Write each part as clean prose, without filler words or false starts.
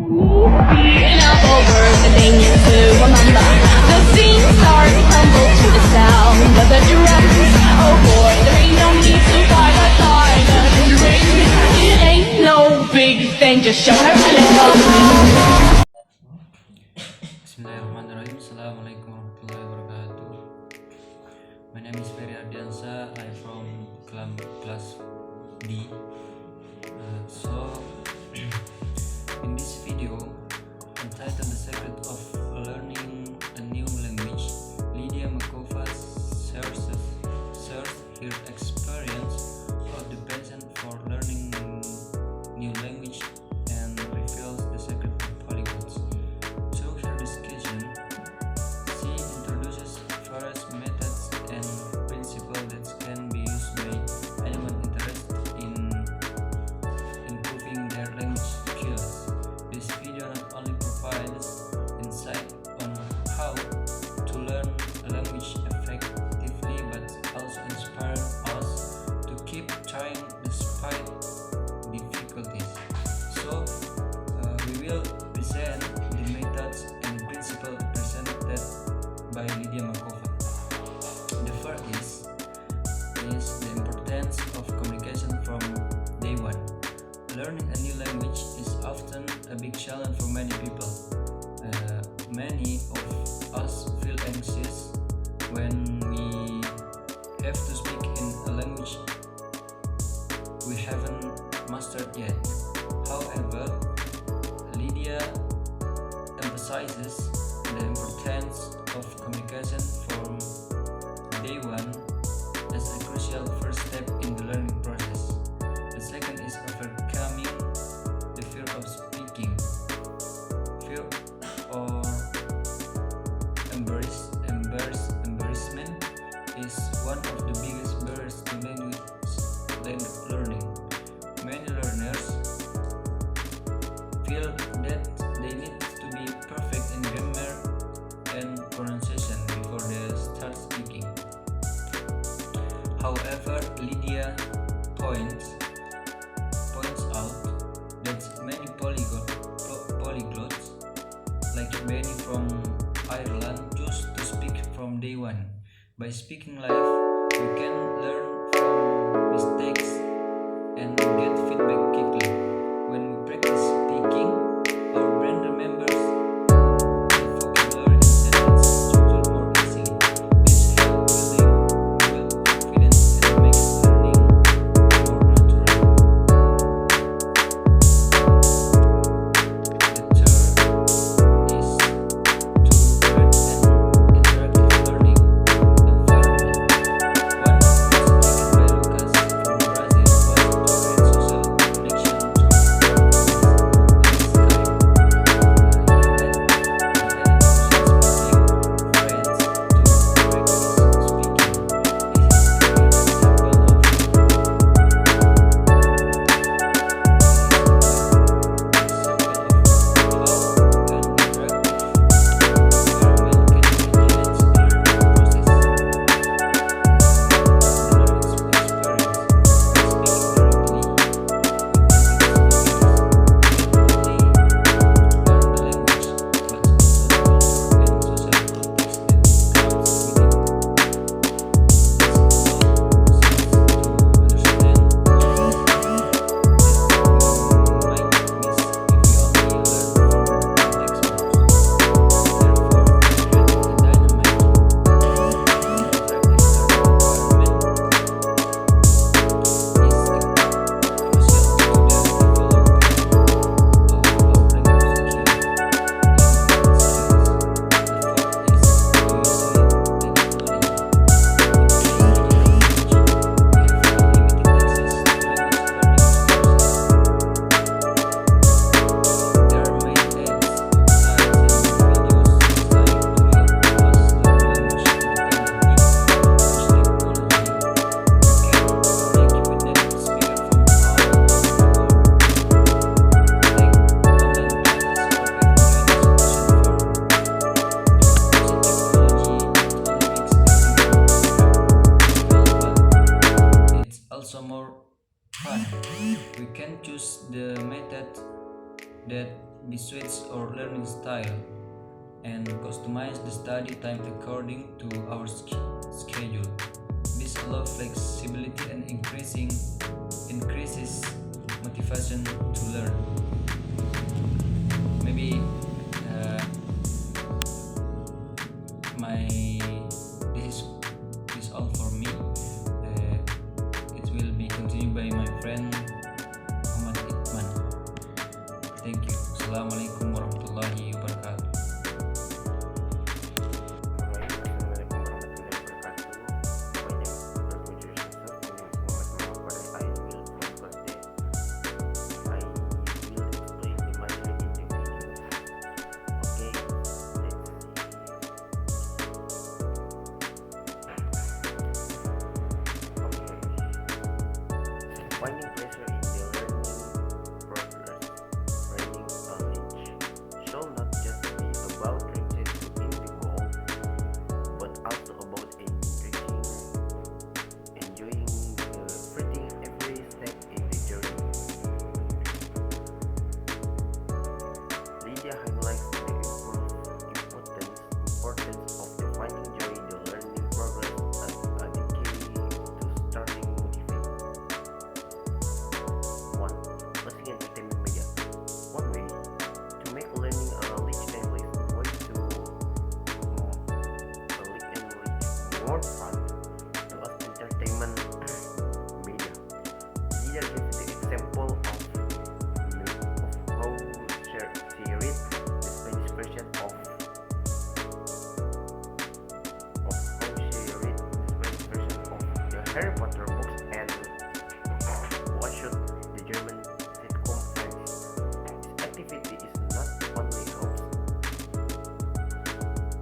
Now over the thing to remember. The scene starts to tumble to the sound of the drums. Oh boy, there ain't no need to fight a silent ring. It ain't no big thing, just show her a little. Bismillahirrahmanirrahim. Assalamualaikum warahmatullahi wabarakatuh. My name is Ferry Ardiansa. I'm from class D. In this video, entitled "The Secret of Learning a New Language," Lydia Makova shares her experience of the passion for learning new language and reveals the secret of polyglots. Through her discussion, she introduces various methods and principles that can be used by anyone interested in improving their language skills. This video not only provides insight on how to learn a language effectively, but also inspires us to keep trying despite difficulties. So, we will present the methods and principles presented by Lydia Makova. The first is the importance of communication from day one. Learning a new language is often a big challenge for many people. Many of us feel anxious when we have to speak in a language we haven't mastered yet. However, Lydia emphasizes the importance of communication from day one as a crucial first step in the learning process. The second is overcoming the fear of speaking. Fear or embarrassment is one of the biggest barriers to language learning. Many learners feel that they need to be perfect in grammar and pronunciation before they start speaking. However, Lydia points out that many polyglots, like Benny from Ireland, choose to speak from day one. By speaking live, you can learn from mistakes and get feedback quickly. When we practice speaking, our brain remembers the vocabulary and sentence structure more easily. This helps build confidence and makes learning more natural. The third is to create an interactive learning environment. One was taken by Lucas from Brazil was to create social connection through that suits our learning style and customize the study time according to our schedule. This allows flexibility and increases motivation to learn. Maybe my this is all for me. It will be continued by my friend Muhammad Itman. Thank you. Assalamualaikum warahmatullahi wabarakatuh. Finding pleasure in the learning progress, learning knowledge, should not just be about reaching the goal, but also about enjoying every step in the journey. Lydia highlights the importance of defining joy in the learning progress as a key to starting motivation. 1. Using entertainment media. One way to make learning a rich and more fun to us entertainment media. Lydia gives the example of how she read the Spanish version of the Harry Potter books and watched the German sitcom Friends. This activity is not only helps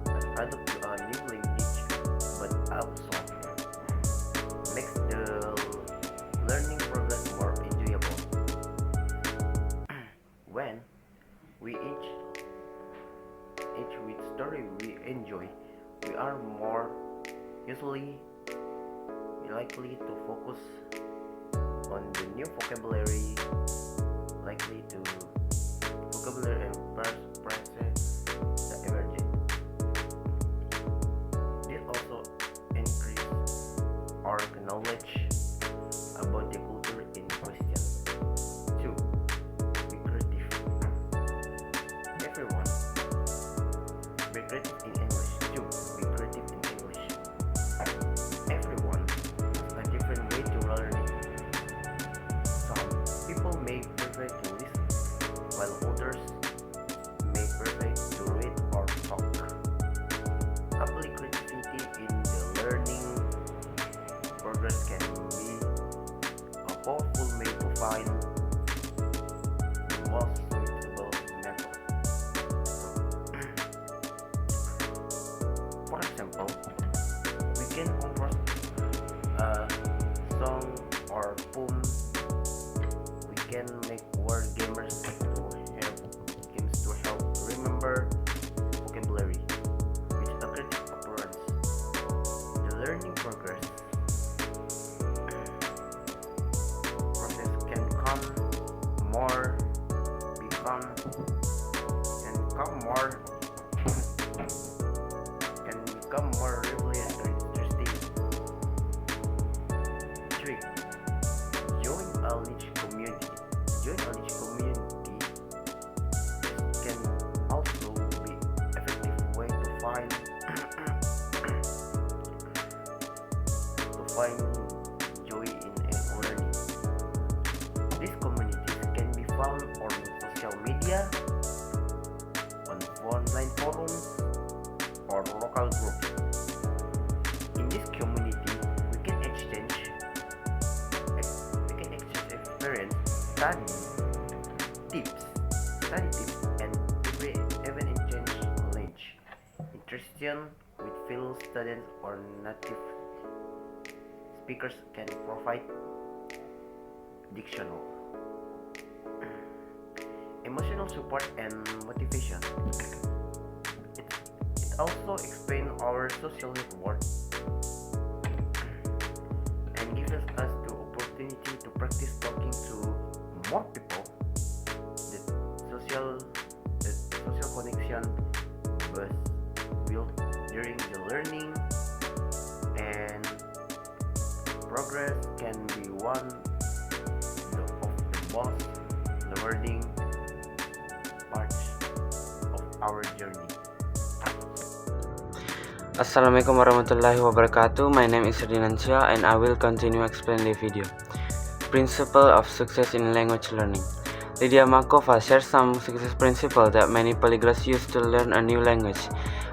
us adapt to a new language, but also makes the learning progress more enjoyable. When we each with story we enjoy, we are more usually likely to focus on the new vocabulary and phrases that emerge. This also increases our knowledge about the culture in question. 2. Be creative. Everyone be creative in English. 2. Be creative in English. Everyone has a different way to learn it. Some people may prefer to listen, while others may prefer to read or talk. Apply creativity in the learning progress can be a powerful way to find the most suitable method. For example, we can compose a song or poem. We can make word games to help remember vocabulary with a creative approach. The learning process can become more relevant and interesting. 3. Join a niche community. Can also be effective way to find joy in learning. These communities can be found on social media, on online forums, or local groups. In this community, we can exchange experience, study tips, and even exchange knowledge. Interested with fellow students or native speakers can provide dictionary, emotional support, and motivation. It also expands our social network and gives us the opportunity to practice talking to more people. The social during the learning, and progress can be one of the most rewarding parts of our journey. Assalamualaikum warahmatullahi wabarakatuh. My name is Ferdinand Shah and I will continue explain the video. Principle of success in language learning. Lydia Markova shares some success principles that many polyglots use to learn a new language.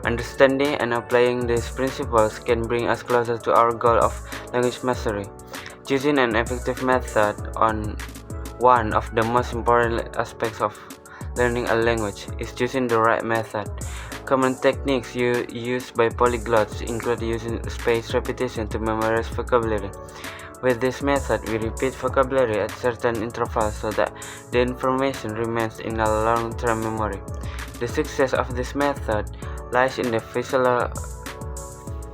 Understanding and applying these principles can bring us closer to our goal of language mastery. Choosing an effective method on one of the most important aspects of learning a language is choosing the right method. Common techniques used by polyglots include using spaced repetition to memorize vocabulary. With this method, we repeat vocabulary at certain intervals so that the information remains in a long-term memory. The success of this method lies in the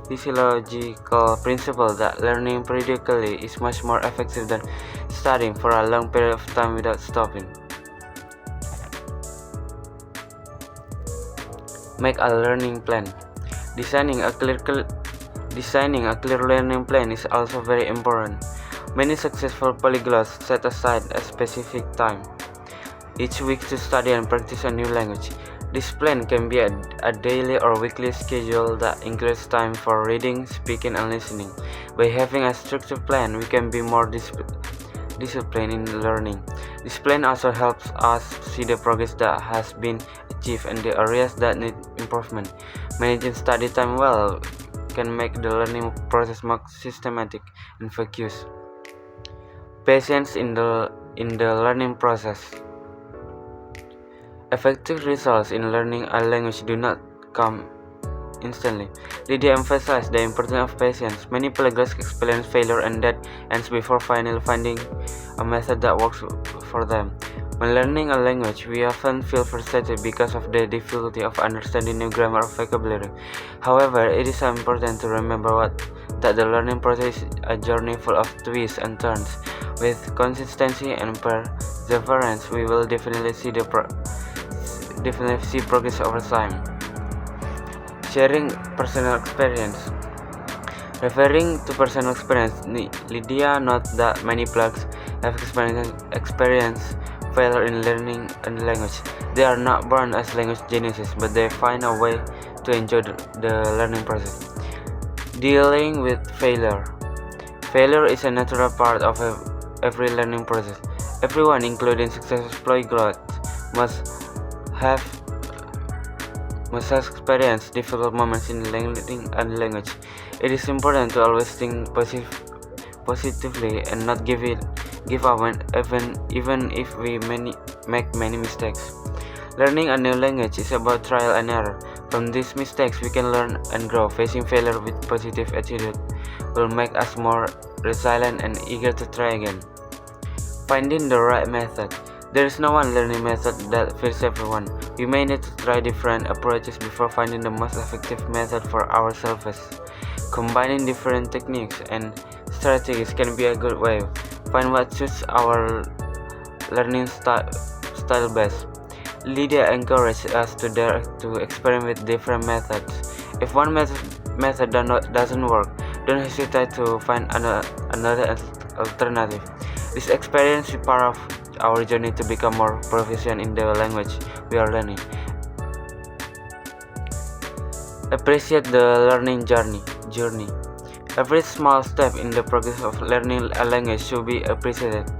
physiological principle that learning periodically is much more effective than studying for a long period of time without stopping. Make a learning plan. Designing a clear learning plan is also very important. Many successful polyglots set aside a specific time each week to study and practice a new language. This plan can be a daily or weekly schedule that includes time for reading, speaking, and listening. By having a structured plan, we can be more disciplined in learning. This plan also helps us see the progress that has been achieved and the areas that need improvement. Managing study time well can make the learning process more systematic and focused. Patience in the learning process. Effective results in learning a language do not come instantly. Lydia emphasized the importance of patience. Many polyglots experience failure and that ends before finally finding a method that works for them. When learning a language, we often feel frustrated because of the difficulty of understanding new grammar or vocabulary. However, it is important to remember that the learning process is a journey full of twists and turns. With consistency and perseverance, we will definitely see progress over time. Sharing personal experience. Referring to personal experience, Lydia notes that many plugs have experienced failure in learning a language. They are not born as language geniuses, but they find a way to enjoy the learning process. Dealing with failure. Failure is a natural part of every learning process. Everyone, including successful polyglots, must have experienced difficult moments in learning a language. It is important to always think positively and not give up even if we make many mistakes. Learning a new language is about trial and error. From these mistakes, we can learn and grow. Facing failure with positive attitude will make us more resilient and eager to try again. Finding the right method. There is no one learning method that fits everyone. We may need to try different approaches before finding the most effective method for ourselves. Combining different techniques and strategies can be a good way. Find what suits our learning style best. Lydia encouraged us to dare to experiment with different methods. If one method doesn't work, don't hesitate to find another alternative. This experience is part of our journey to become more proficient in the language we are learning. Appreciate the learning journey. Every small step in the progress of learning a language should be appreciated.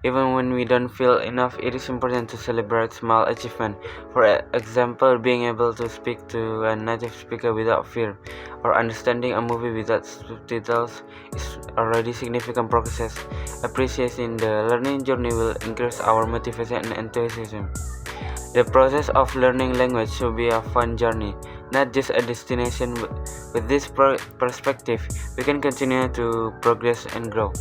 Even when we don't feel enough, it is important to celebrate small achievements. For example, being able to speak to a native speaker without fear, or understanding a movie without subtitles is already significant progress. Appreciating the learning journey will increase our motivation and enthusiasm. The process of learning language should be a fun journey, not just a destination. With this perspective, we can continue to progress and grow.